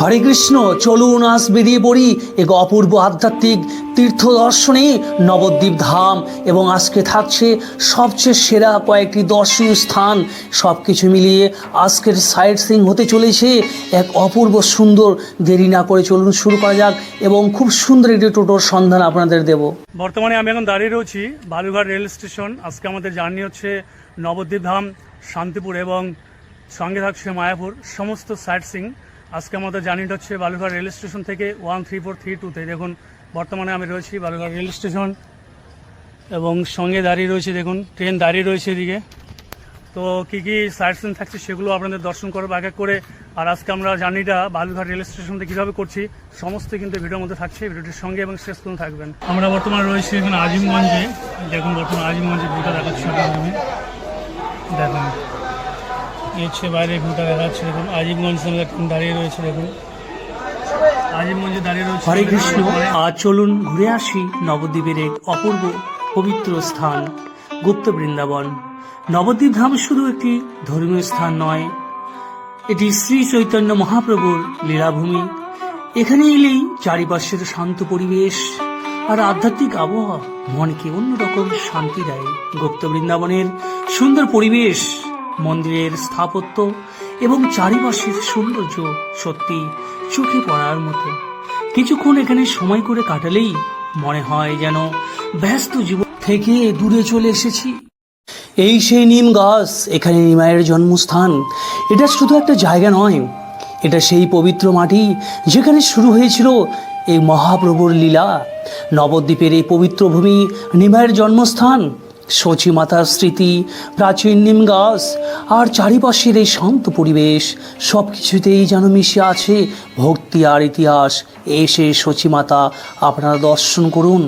হরে কৃষ্ণ, চলুন আজ বেরিয়ে পড়ি এক অপূর্ব আধ্যাত্মিক তীর্থ দর্শনে নবদ্বীপ ধাম। এবং আজকে থাকছে সবচেয়ে সেরা কয়েকটি দর্শনীয় স্থান। সব কিছু মিলিয়ে আজকের সাইট সিইং হতে চলেছে এক অপূর্ব সুন্দর। দেরি না করে চলুন শুরু করা যাক এবং খুব সুন্দর একটি টোটোর সন্ধান আপনাদের দেব। বর্তমানে আমি এখন দাঁড়িয়ে রয়েছি বালুঘাট রেল স্টেশন। আজকে আমাদের জার্নি হচ্ছে নবদ্বীপ ধাম, শান্তিপুর এবং সঙ্গে থাকছে মায়াপুর, সমস্ত সাইট সিইং। আজকে আমাদের জার্নিটা হচ্ছে বালুঘাট রেল স্টেশন থেকে 13432-তে। দেখুন বর্তমানে আমি রয়েছি বালুঘাট রেল স্টেশন এবং সঙ্গে দাঁড়িয়ে রয়েছে, দেখুন ট্রেন দাঁড়িয়ে রয়েছে এদিকে। তো কী কী সাইট সিইং থাকছে সেগুলো আপনাদের দর্শন করবো এক এক করে। আর আজকে আমরা জার্নিটা বালুঘাট রেল স্টেশন থেকে কীভাবে করছি সমস্ত কিন্তু ভিডিওর মধ্যে থাকছে, ভিডিওটির সঙ্গে এবং শেষ পর্যন্ত থাকবেন। আমরা বর্তমানে রয়েছি এখানে আজিমগঞ্জে। দেখুন বর্তমানে আজিমগঞ্জে ভিউটা দেখাচ্ছি আপনাদের। দেখুন এই হচ্ছে বাইরে ভিউটা দেখাচ্ছে। দেখুন আজিমগঞ্জ দাঁড়িয়ে রয়েছে, দেখুন আজিমগঞ্জে দাঁড়িয়ে রয়েছে। হরে কৃষ্ণ, আজ চলুন ঘুরে আসি নবদ্বীপের এক অপূর্ব পবিত্র স্থান গুপ্ত বৃন্দাবন। নবদ্বীপ ধাম শুধু একটি ধর্মীয় স্থান নয়, এটি শ্রী চৈতন্য মহাপ্রভুর লীলাভূমি। এখানে এলেই চারিপাশের শান্ত পরিবেশ আর আধ্যাত্মিক আবহাওয়া মনকে অন্যরকম শান্তি দেয়। গুপ্ত বৃন্দাবনের সুন্দর পরিবেশ, মন্দিরের স্থাপত্য এবং চারিপাশের সৌন্দর্য সত্যি চোখে পড়ার মতো। কিছুক্ষণ এখানে সময় করে কাটালেই মনে হয় যেন ব্যস্ত জীবন থেকে দূরে চলে এসেছি। এই সেই নিম গাছ, এখানে নিমায়ের জন্মস্থান। এটা শুধু একটা জায়গা নয়, এটা সেই পবিত্র মাটি যেখানে শুরু হয়েছিল এই মহাপ্রভুর লীলা। নবদ্বীপের এই পবিত্র ভূমি নিমায়ের জন্মস্থান, শচী মাতার স্মৃতি, প্রাচীন নিম গাছ আর চারিপাশের এই শান্ত পরিবেশ সব কিছুতেই যেন মিশে আছে ভক্তি আর ইতিহাস। এসে শচী মাতা আপনারা দর্শন করুন।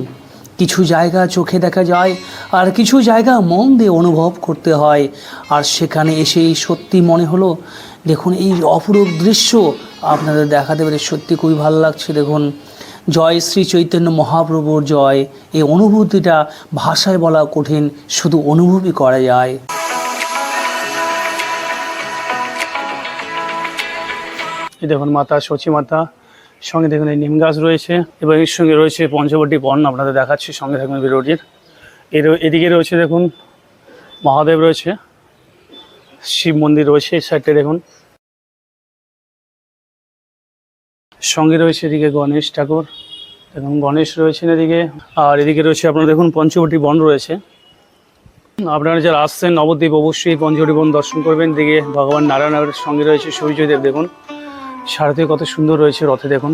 কিছু জায়গা চোখে দেখা যায় আর কিছু জায়গা মন দিয়ে অনুভব করতে হয়। আর সেখানে এসেই সত্যি মনে হলো, দেখুন এই অপরূপ দৃশ্য আপনাদের দেখাতে পেরে সত্যি খুবই ভালো লাগছে। দেখুন, জয় শ্রী চৈতন্য মহাপ্রভুর জয়। এই অনুভূতিটা ভাষায় বলা কঠিন, শুধু অনুভবই করা যায়। এই দেখুন মাতা শচী মাতা, সঙ্গে দেখুন এই নিম গাছ রয়েছে এবং এর সঙ্গে রয়েছে পঞ্চবটী বন। আপনাদের দেখাচ্ছি, সঙ্গে থাকবেন ভিডিওটির। এদিকে রয়েছে দেখুন মহাদেব রয়েছে, শিব মন্দির রয়েছে এই সাইডে দেখুন। সঙ্গে রয়েছে এদিকে গণেশ ঠাকুর, দেখুন গণেশ রয়েছেন এদিকে। আর এদিকে রয়েছে আপনারা দেখুন পঞ্চবটী বন রয়েছে। আপনারা যারা আসছেন নবদ্বীপ অবশ্যই পঞ্চবটী বন দর্শন করবেন। এদিকে ভগবান নারায়ণের সঙ্গে রয়েছে সূর্যদেব, দেখুন সারথি কত সুন্দর রয়েছে রথে। দেখুন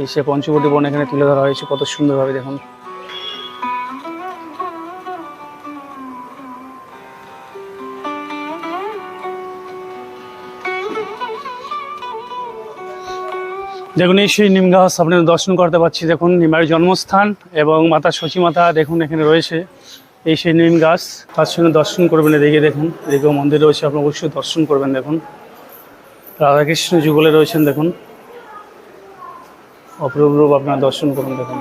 এই সে পঞ্চবটী বন এখানে তুলে ধরা হয়েছে কত সুন্দরভাবে। দেখুন দেখুন এই সেই নিম গাছ আপনারা দর্শন করতে পারছি। দেখুন নিমায়ের জন্মস্থান এবং মাতা শচী মাতা দেখুন এখানে রয়েছে। এই সেই নিম গাছ, তার সঙ্গে দর্শন করবেন। এদিকে দেখুন, এদিকেও মন্দির রয়েছে, আপনি অবশ্যই দর্শন করবেন। দেখুন রাধাকৃষ্ণ যুগলে রয়েছেন, দেখুন অপরূপ রূপ আপনারা দর্শন করুন। দেখুন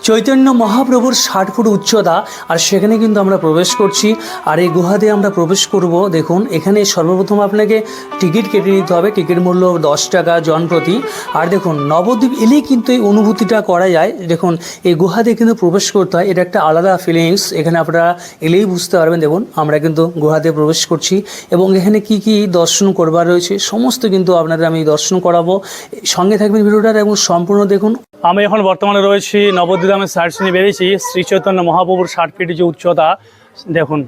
চৈতন্য মহাপ্রভুর 60 ফুট উচ্চতা, আর সেখানে কিন্তু আমরা প্রবেশ করছি। আর এই গুহাতে আমরা প্রবেশ করব। দেখুন এখানে সর্বপ্রথম আপনাকে টিকিট কেটে নিতে হবে, টিকিট মূল্য 10 টাকা জন প্রতি। আর দেখুন নবদ্বীপ এলেই কিন্তু এই অনুভূতিটা করা যায়। দেখুন এই গুহাতে কিন্তু প্রবেশ করতে হয়, এটা একটা আলাদা ফিলিংস। এখানে আপনারা এলেই বুঝতে পারবেন। দেখুন আমরা কিন্তু গুহাতে প্রবেশ করছি এবং এখানে কি কি দর্শন করবার রয়েছে সমস্ত কিন্তু আপনাদের আমি দর্শন করাবো। সঙ্গে থাকবেন ভিডিওটার এবং সম্পূর্ণ দেখুন। আমি এখন বর্তমানে রয়েছি নবদ্বীপ ধামের সাইট সিইং বেরিয়েছি। শ্রী চৈতন্য মহাপ্রভুর 60 ফিট যে উচ্চতা, দেখুন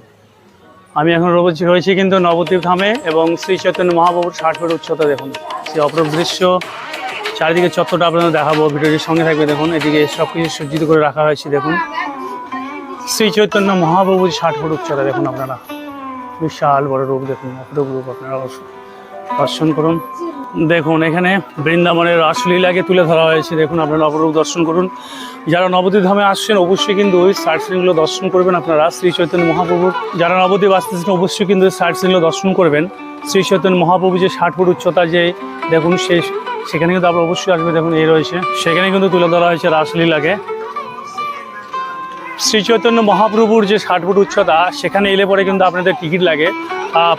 আমি এখন রয়েছি কিন্তু নবদ্বীপ ধামে এবং শ্রী চৈতন্য মহাপ্রভুর 60 ফিট উচ্চতা। দেখুন সেই অপরূপ দৃশ্য, চারিদিকে চত্বরটা আপনাদের দেখাবো, ভিডিওটির সঙ্গে থাকবে। দেখুন এদিকে সব কিছু সজ্জিত করে রাখা হয়েছে। দেখুন শ্রী চৈতন্য মহাপ্রভুর 60 ফুট উচ্চতা। দেখুন আপনারা বিশাল বড় রূপ, দেখুন অপরূপ রূপ আপনারা দর্শন করুন। দেখুন এখানে বৃন্দাবনের রাসলীলাকে তুলে ধরা হয়েছে। দেখুন আপনারা অপরূপ দর্শন করুন। যারা নবদ্বীপ ধামে আসছেন অবশ্যই কিন্তু ওই সাইট সিইংগুলো দর্শন করবেন আপনারা। শ্রী চৈতন্য মহাপ্রভুর, যারা নবদ্বীপ আসতেছেন অবশ্যই কিন্তু সাইট সিইংগুলো দর্শন করবেন। শ্রী চৈতন্য মহাপ্রভু যে 60 ফুট উচ্চতা, যে দেখুন সেখানে কিন্তু আপনারা অবশ্যই আসবে। দেখুন এই রয়েছে, সেখানে কিন্তু তুলে ধরা হয়েছে রাসলীলাকে। শ্রী চৈতন্য মহাপ্রভুর যে 60 ফুট উচ্চতা, সেখানে এলে পরে কিন্তু আপনাদের টিকিট লাগে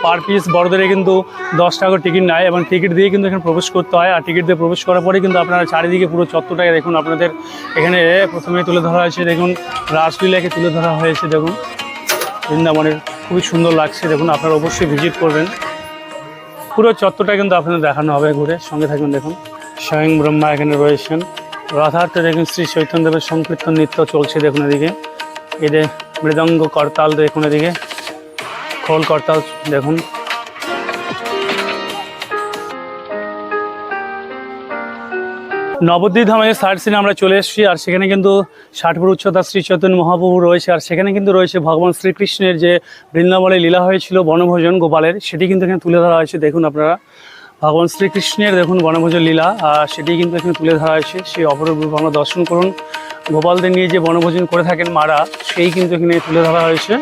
পার পিস। বড়দের কিন্তু 10 টাকা টিকিট নেয় এবং টিকিট দিয়ে কিন্তু এখানে প্রবেশ করতে হয়। আর টিকিট দিয়ে প্রবেশ করার পরে কিন্তু আপনারা চারিদিকে পুরো চত্বরটাকে দেখুন। আপনাদের এখানে প্রথমে তুলে ধরা হয়েছে দেখুন, রাসলীলাকে তুলে ধরা হয়েছে দেখুন বৃন্দাবনের, খুবই সুন্দর লাগছে দেখুন। আপনারা অবশ্যই ভিজিট করবেন। পুরো চত্বরটা কিন্তু আপনাদের দেখানো হবে ঘুরে, সঙ্গে থাকবেন। দেখুন স্বয়ং ব্রহ্মা এখানে রয়েছেন। রাধাতে দেখুন শ্রী চৈতন্যদেবের সংকীর্তন নৃত্য চলছে দেখুন। এদিকে এদের মৃদঙ্গ করতাল দেখুন, এদিকে খোল করতাল দেখুন। নবদ্বীপ ধামে সাইট সিনে আমরা চলে এসেছি। আর সেখানে কিন্তু 60 ফুট উচ্চতা শ্রী চৈতন্য মহাপ্রভু রয়েছে। আর সেখানে কিন্তু রয়েছে ভগবান শ্রীকৃষ্ণের যে বৃন্দাবনে লীলা হয়েছিল বনভোজন গোপালের, সেটি কিন্তু এখানে তুলে ধরা হয়েছে দেখুন। আপনারা ভগবান শ্রীকৃষ্ণের দেখুন বনভোজন লীলা, আর সেটি কিন্তু এখানে তুলে ধরা হয়েছে। সেই অপরূপ রূপ আমরা দর্শন করুন। গোপালদের নিয়ে যে বনভোজন করে থাকেন মারা, সেই কিন্তু এখানে তুলে ধরা হয়েছে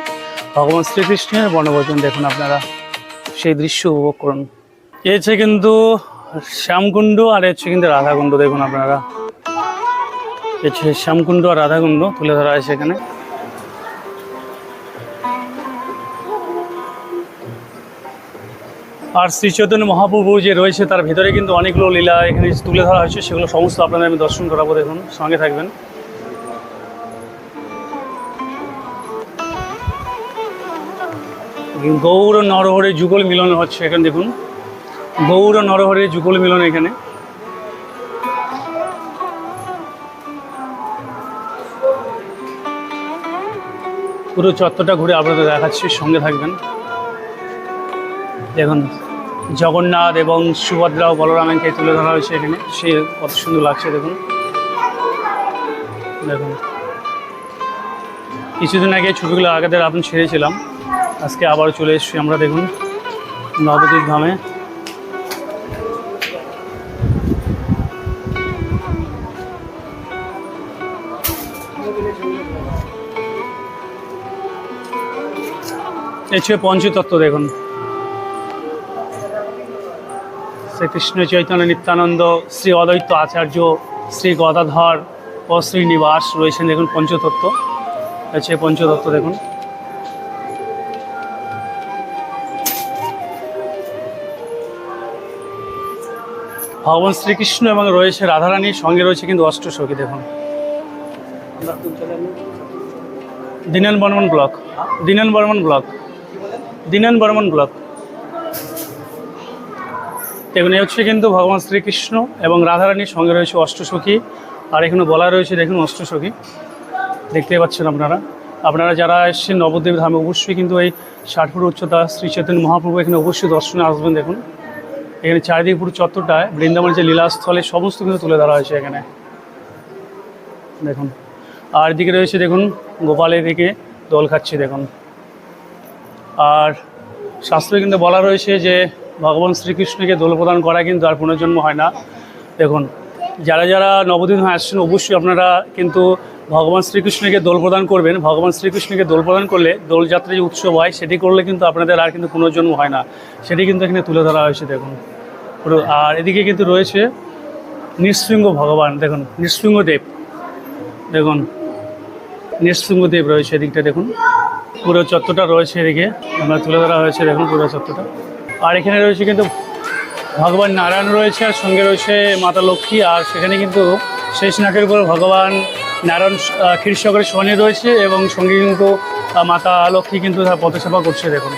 ভগবান শ্রীকৃষ্ণের বনভোজন। দেখুন আপনারা সেই দৃশ্য উপভোগ করুন। এ হচ্ছে কিন্তু শ্যামকুণ্ড, আর হচ্ছে কিন্তু রাধাকুণ্ড। দেখুন আপনারা হচ্ছে শ্যামকুণ্ড আর রাধাকুণ্ড তুলে ধরা হয়েছে এখানে। আর শ্রী চৈতন্য মহাপ্রভু যে রয়েছে তার ভিতরে কিন্তু অনেকগুলো লীলা এখানে তুলে ধরা হয়েছে, সেগুলো সমস্ত আপনাদের আমি দর্শন করাবো। দেখুন সঙ্গে থাকবেন। গৌর নরহরে যুগল মিলন হচ্ছে এখানে দেখুন। গৌর নরহরে যুগল মিলন এখানে। পুরো চত্বরটা ঘুরে আপনাদের দেখাচ্ছি, সঙ্গে থাকবেন। দেখুন জগন্নাথ এবং সুভদ্রা ও বলরামকে তুলে ধরা হয়েছে এখানে, সে কত সুন্দর লাগছে দেখুন। দেখুন কিছুদিন আগে ছবিগুলো আগেদের আপনি ছেড়েছিলাম, আজকে আবার চলে এসেছি আমরা দেখুন নবদ্বীপ ধামে। এই হচ্ছে পঞ্চতত্ত্ব দেখুন। শ্রীকৃষ্ণ চৈতন্য নিত্যানন্দ, শ্রী অদ্বৈত আচার্য, শ্রী গদাধর ও শ্রীনিবাস রয়েছেন দেখুন। পঞ্চতত্ত্ব হচ্ছে পঞ্চতত্ত্ব দেখুন। ভগবান শ্রীকৃষ্ণ এবং রয়েছে রাধারানীর, সঙ্গে রয়েছে কিন্তু অষ্টসখী দেখুন। Dinen Barman block, Dinen Barman block, Dinen Barman block. দেখুন এই হচ্ছে কিন্তু ভগবান শ্রীকৃষ্ণ এবং রাধারানীর, সঙ্গে রয়েছে অষ্টসখী। আর এখানে বলা রয়েছে দেখুন অষ্টসখী, দেখতে পাচ্ছেন আপনারা। আপনারা যারা এসেছেন নবদ্বীপ ধামে অবশ্যই কিন্তু এই 60 ফুট উচ্চতা শ্রী চৈতন্য মহাপ্রভু এখানে অবশ্যই দর্শনে আসবেন। দেখুন এখানে চারিদিকে পুরো চত্বরটায় বৃন্দাবনের যে লীলাস্থলে সমস্ত কিছু তুলে ধরা হয়েছে এখানে দেখুন। আর এদিকে রয়েছে দেখুন গোপালের দিকে দোল খাচ্ছে দেখুন। আর শাস্ত্রে কিন্তু বলা রয়েছে যে ভগবান শ্রীকৃষ্ণকে দোল প্রদান করা কিন্তু আর পুনর্জন্ম হয় না। দেখুন যারা যারা নবদ্বীপ ধামে আসছেন অবশ্যই আপনারা কিন্তু ভগবান শ্রীকৃষ্ণকে দোল প্রদান করবেন। ভগবান শ্রীকৃষ্ণকে দোল প্রদান করলে, দোলযাত্রা যে উৎসব হয় সেটি করলে কিন্তু আপনাদের আর কিন্তু পুনর্জন্ম হয় না, সেটি কিন্তু এখানে তুলে ধরা হয়েছে দেখুন পুরো। আর এদিকে কিন্তু রয়েছে নৃসিংহ ভগবান দেখুন, নৃসিংহদেব দেখুন, নৃসিংহদেব রয়েছে এদিকটা দেখুন। পুরো চত্বরটা রয়েছে এদিকে আমরা তুলে ধরা হয়েছে দেখুন পুরো চত্বরটা। আর এখানে রয়েছে কিন্তু ভগবান নারায়ণ রয়েছে, আর সঙ্গে রয়েছে মাতা লক্ষ্মী। আর সেখানে কিন্তু শেষ নাকের উপর ভগবান নারায়ণ ক্ষীরসাগরের শয়নে রয়েছে এবং সঙ্গে কিন্তু মাতা লক্ষ্মী কিন্তু তার পথসেবা করছে দেখুন।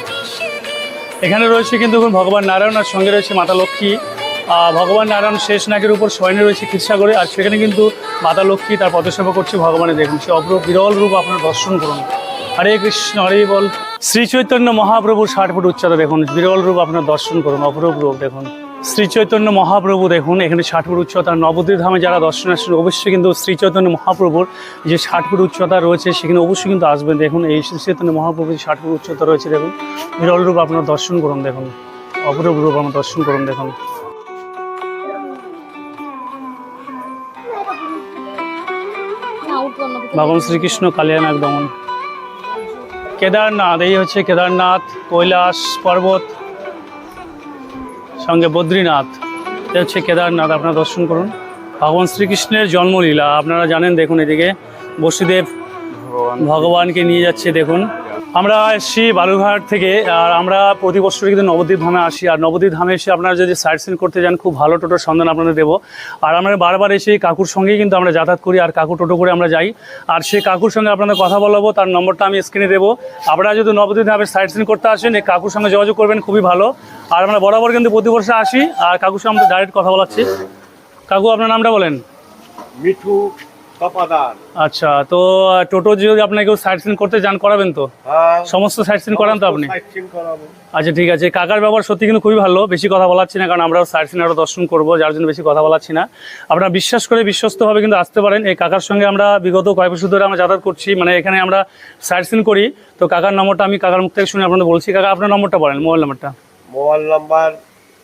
এখানে রয়েছে কিন্তু ভগবান নারায়ণ আর সঙ্গে রয়েছে মাতা লক্ষ্মী। ভগবান নারায়ণ শেষ নাকের উপর শয়নে রয়েছে ক্ষীরসাগরে, আর সেখানে কিন্তু মাতা লক্ষ্মী তার পথসেবা করছে ভগবানের। দেখুন সে অপরূপ বিরল রূপ আপনারা দর্শন করুন। হরে কৃষ্ণ হরে বল। শ্রী চৈতন্য মহাপ্রভুর 60 ফুট উচ্চতা দেখুন, বিরল রূপ আপনার দর্শন করুন, অপরূপ রূপ দেখুন। শ্রী চৈতন্য মহাপ্রভু দেখুন এখানে 60 ফুট উচ্চতা। নবদ্বীপ ধামে যারা দর্শন আসছেন অবশ্যই কিন্তু শ্রী চৈতন্য মহাপ্রভুর যে 60 ফুট উচ্চতা রয়েছে সেখানে অবশ্যই কিন্তু আসবেন। দেখুন এই শ্রী চৈতন্য মহাপ্রভুর 60 ফুট উচ্চতা রয়েছে দেখুন, বিরল রূপ আপনার দর্শন করুন দেখুন, অপরূপ রূপ আপনার দর্শন করুন দেখুন। ভগবান শ্রীকৃষ্ণ কালিয়ানাগ দমন। কেদারনাথ, এই হচ্ছে কেদারনাথ, কৈলাস পর্বত, সঙ্গে বদ্রীনাথ, এই হচ্ছে কেদারনাথ। আপনারা দর্শন করুন। ভগবান শ্রীকৃষ্ণের জন্মলীলা আপনারা জানেন। দেখুন এদিকে বসুদেব ভগবানকে নিয়ে যাচ্ছে। দেখুন আমরা এসেছি বালুরঘাট থেকে, আর আমরা প্রতি বছর কিন্তু নবদ্বীপ ধামে আসি। আর নবদ্বীপ ধামে এসে আপনারা যদি সাইট সিন করতে যান, খুব ভালো টোটোর সন্ধান আপনাদের দেবো। আর আমরা বারবার এসে কাকুর সঙ্গেই কিন্তু আমরা যাতায়াত করি, আর কাকু টোটো করে আমরা যাই। আর সেই কাকুর সঙ্গে আপনাদের কথা বলাবো, তার নম্বরটা আমি স্ক্রিনে দেবো। আপনারা যদি নবদ্বীপ ধামে সাইট সিন করতে আসেন, এই কাকুর সঙ্গে যোগাযোগ করবেন, খুবই ভালো। আর আমরা বরাবর কিন্তু প্রতি বছর আসি, আর কাকুর সঙ্গে আমরা ডাইরেক্ট কথা বলাচ্ছি। কাকু আপনার নামটা বলেন। মিঠু তপাদার। আচ্ছা, তো টোটো যদি আপনাকে কেউ সাইট সিন করতে যান, করাবেন তো? হ্যাঁ, সমস্ত সাইট সিন করান তো আপনি? সাইট সিন করাবো। আচ্ছা ঠিক আছে। কাকার ব্যবহার সত্যি কিন্তু খুবই ভালো, বেশি কথা বলাচ্ছি না, কারণ আমরাও সাইট সিন আরও দর্শন করবো, যার জন্য বেশি কথা বলাচ্ছি না। আপনারা বিশ্বাস করে বিশ্বস্তভাবে কিন্তু আসতে পারেন। এই কাকার সঙ্গে আমরা বিগত কয়েক বছর ধরে আমরা যাতায়াত করছি, মানে এখানে আমরা সাইট সিন করি। তো কাকার নম্বরটা আমি কাকার মুখ থেকে শুনে আপনাদের বলছি। কাকা আপনার নম্বরটা বলেন, মোবাইল নাম্বারটা। Mobile number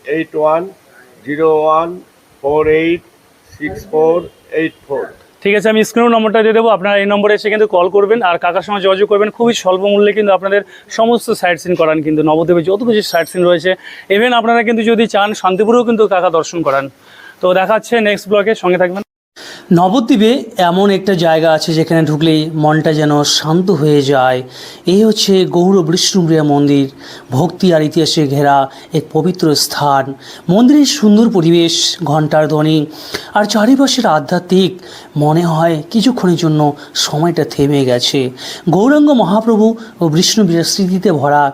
8101486484। ঠিক আছে, আমি স্ক্রিনের নম্বরটা দিয়ে দেবো, আপনারা এই নম্বরে এসে কিন্তু কল করবেন, আর কাকার সঙ্গে যোগাযোগ করবেন। খুবই স্বল্প মূল্যে কিন্তু আপনাদের সমস্ত সাইট সিন করান, কিন্তু নবদ্বীপে যত কিছু সাইট সিন রয়েছে। ইভেন আপনারা কিন্তু যদি চান শান্তিপুরেও কিন্তু কাকা দর্শন করান। তো দেখা হচ্ছে নেক্সট ব্লগে, সঙ্গে থাকবেন। নবদ্বীপে এমন একটা জায়গা আছে যেখানে ঢুকলেই মনটা যেন শান্ত হয়ে যায়। এই হচ্ছে গৌর বিষ্ণুপ্রিয়া মন্দির, ভক্তি আর ইতিহাসে ঘেরা এক পবিত্র স্থান। মন্দিরের সুন্দর পরিবেশ, ঘণ্টার ধ্বনি আর চারিপাশের আধ্যাত্মিক, মনে হয় কিছুক্ষণের জন্য সময়টা থেমে গেছে। গৌরাঙ্গ মহাপ্রভু ও বিষ্ণুপ্রিয়ার স্মৃতিতে ভরা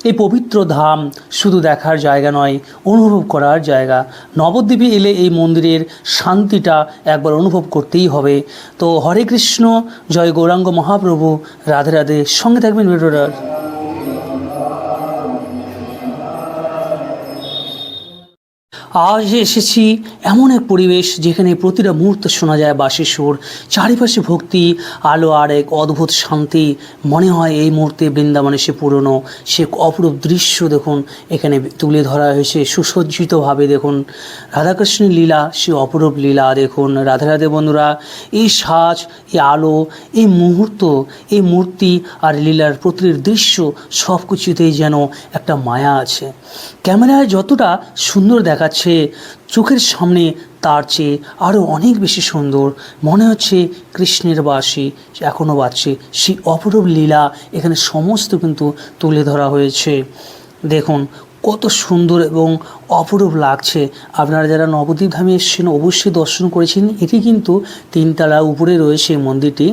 এই পবিত্র ধাম শুধু দেখার জায়গা নয়, অনুভব করার জায়গা। নবদ্বীপে এলে এই মন্দিরের শান্তিটা একবার অনুভব করতেই হবে। তো হরে কৃষ্ণ, জয় গৌরাঙ্গ মহাপ্রভু, রাধে রাধে। সঙ্গে থাকবেন ভিডিওটার। আজ এসেছি এমন এক পরিবেশ যেখানে প্রতিটা মুহূর্তে শোনা যায় বাঁশির সুর, চারিপাশে ভক্তি, আলো আর এক অদ্ভুত শান্তি। মনে হয় এই মুহূর্তে বৃন্দাবনে সে পুরনো সে অপরূপ দৃশ্য দেখুন এখানে তুলে ধরা হয়েছে সুসজ্জিতভাবে। দেখুন রাধাকৃষ্ণের লীলা, সে অপরূপ লীলা দেখুন। রাধে রাধে বন্ধুরা, এই সাজ, এই আলো, এই মুহূর্ত, এই মূর্তি আর লীলার প্রতিটি দৃশ্য সব কিছুতেই যেন একটা মায়া আছে। ক্যামেরায় যতটা সুন্দর দেখাচ্ছে, চোখের সামনে তার চেয়ে আরও অনেক বেশি সুন্দর। মনে হচ্ছে কৃষ্ণের বাঁশি এখনও বাজছে। সেই অপরূপ লীলা এখানে সমস্ত কিন্তু তুলে ধরা হয়েছে। দেখুন কত সুন্দর এবং অপরূপ লাগছে। আপনারা যারা নবদ্বীপ ধামে এসেছেন অবশ্যই দর্শন করেছেন। এটি কিন্তু 3 তলা উপরে রয়েছে এই মন্দিরটি।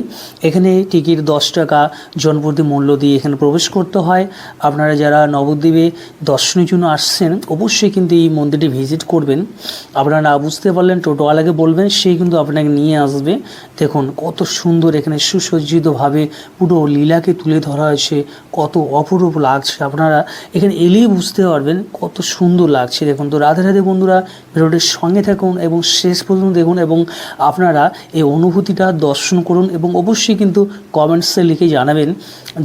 এখানে টিকিট 10 টাকা জনপ্রতি মূল্য দিয়ে এখানে প্রবেশ করতে হয়। আপনারা যারা নবদ্বীপে দর্শনের জন্য আসছেন অবশ্যই কিন্তু এই মন্দিরটি ভিজিট করবেন। আপনারা না বুঝতে পারলেন টোটোওয়ালাকে বলবেন, সেই কিন্তু আপনাকে নিয়ে আসবে। দেখুন কত সুন্দর এখানে সুসজ্জিতভাবে পুরো লীলাকে তুলে ধরা হয়েছে, কত অপরূপ লাগছে। আপনারা এখানে এলেই বুঝতে পারবেন কত সুন্দর লাগছে। দেখুন তো রাধে রাধে বন্ধুরা, ভিডিওটির সঙ্গে থাকুন এবং শেষ পর্যন্ত দেখুন এবং আপনারা এই অনুভূতিটা দর্শন করুন এবং অবশ্যই কিন্তু কমেন্টসে লিখে জানাবেন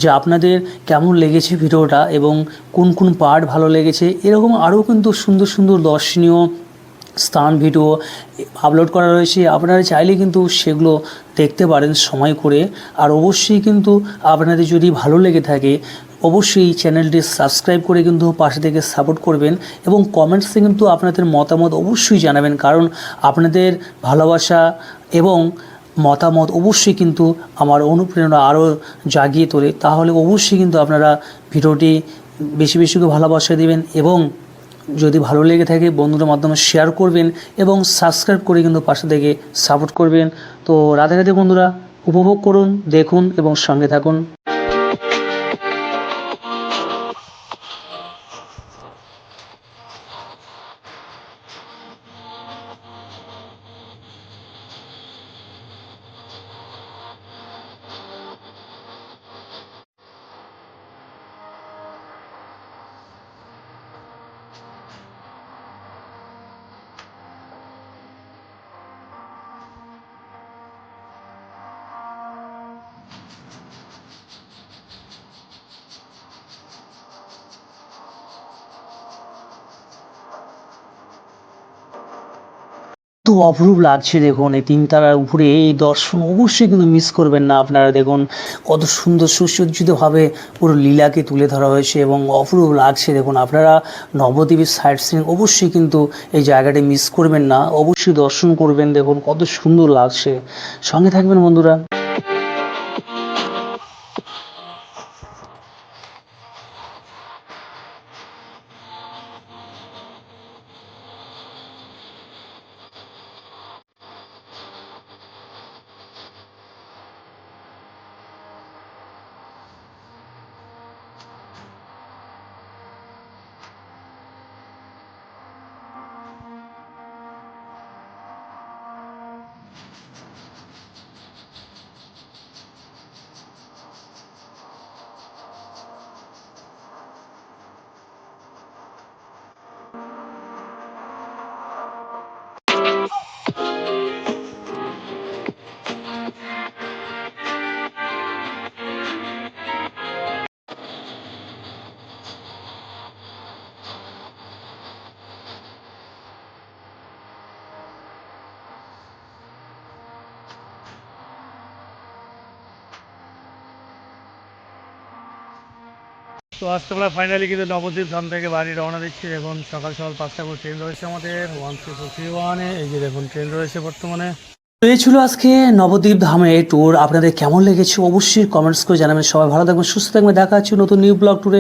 যে আপনাদের কেমন লেগেছে ভিডিওটা এবং কোন কোন পার্ট ভালো লেগেছে। এরকম আরও কিন্তু সুন্দর সুন্দর দর্শনীয় স্থান ভিডিও আপলোড করা রয়েছে, আপনারা চাইলে কিন্তু সেগুলো দেখতে পারেন সময় করে। আর অবশ্যই কিন্তু আপনাদের যদি ভালো লেগে থাকে অবশ্যই চ্যানেলটি সাবস্ক্রাইব করে কিন্তু পাশে থেকে সাপোর্ট করবেন এবং কমেন্টসে কিন্তু আপনাদের মতামত অবশ্যই জানাবেন, কারণ আপনাদের ভালোবাসা এবং মতামত অবশ্যই কিন্তু আমার অনুপ্রেরণা আরও জাগিয়ে তোলে। তাহলে অবশ্যই কিন্তু আপনারা ভিডিওটি বেশি বেশি করে ভালোবাসা দেবেন এবং যদি ভালো লেগে থাকে বন্ধুদের মাধ্যমে শেয়ার করবেন এবং সাবস্ক্রাইব করে কিন্তু পাশে থেকে সাপোর্ট করবেন। তো রাধে রাধে বন্ধুরা, উপভোগ করুন, দেখুন এবং সঙ্গে থাকুন। তো অপরূপ লাগছে দেখুন এই 3 তলার উপরে এই দর্শন অবশ্যই কিন্তু মিস করবেন না। আপনারা দেখুন কত সুন্দর সুসজ্জিতভাবে পুরো লীলাকে তুলে ধরা হয়েছে এবং অপরূপ লাগছে। দেখুন আপনারা নবদ্বীপের সাইট সিন অবশ্যই কিন্তু এই জায়গাটি মিস করবেন না, অবশ্যই দর্শন করবেন। দেখুন কত সুন্দর লাগছে, সঙ্গে থাকবেন বন্ধুরা। তো আজকে আমরা ফাইনালি কিন্তু নবদ্বীপ ধাম থেকে বাড়ি রওনা দিচ্ছি। এখন সকাল সকাল 5টা করে ট্রেন রয়েছে আমাদের 13431-এ। এই যে দেখুন ট্রেন রয়েছে বর্তমানে। তো এই ছিল আজকে নবদ্বীপ ধামের ট্যুর। আপনাদের কেমন লেগেছে অবশ্যই কমেন্টস করে জানাবেন। সবাই ভালো থাকবেন, সুস্থ থাকবেন। দেখা হচ্ছে নতুন নিউ ব্লগ ট্যুরে।